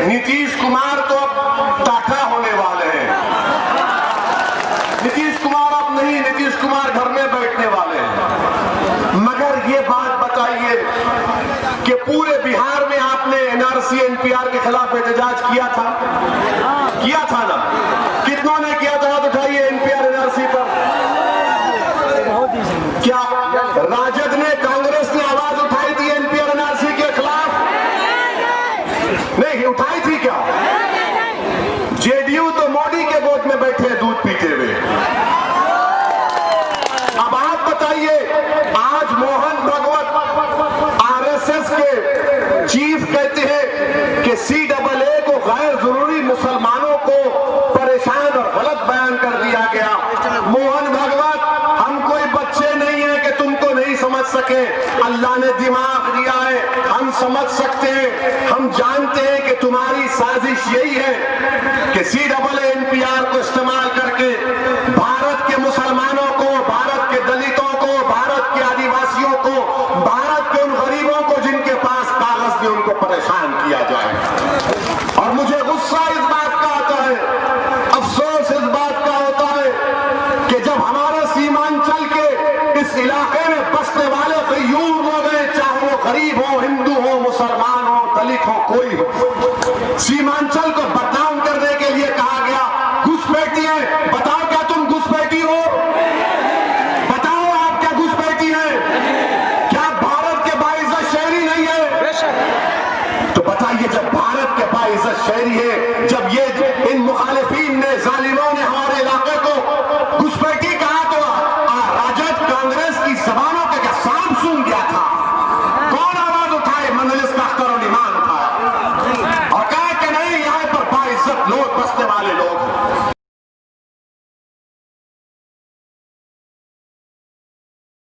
नीतीश कुमार तो अब टाटा होने वाले हैं। नीतीश कुमार अब नहीं, नीतीश कुमार घर में बैठने वाले हैं। मगर ये बात बताइए कि पूरे बिहार में आपने एनआरसी एनपीआर के खिलाफ एहतजाज किया था ना? कितनों ने किया था? हाथ उठाइए एनपीआर एनआरसी पर। क्या राजद ने, कांग्रेस ने आवाज उठाई थी एनपीआर एनआरसी के खिलाफ? नहीं उठाई थी क्या? जेडीयू तो मोदी के वोट में बैठे हैं दूध पीते हुए। अब आप बताइए, आज मोहन भागवत आरएसएस के चीफ कहते हैं कि सीएए को गैर जरूरी मुसलमानों को परेशान और गलत बयान कर दिया गया। मोहन भागवत, हम कोई बच्चे नहीं है कि तुमको नहीं समझ सके। अल्लाह ने दिमाग दिया है, हम समझ सकते हैं। हम जानते हैं कि तुम्हारी साजिश यही है कि सीएए एनपीआर को इस्तेमाल करके भारत के मुसलमानों को, भारत के दलितों को, भारत के आदिवासियों को, भारत के उन गरीबों को जिनके पास कागज नहीं, उनको परेशान किया जाए।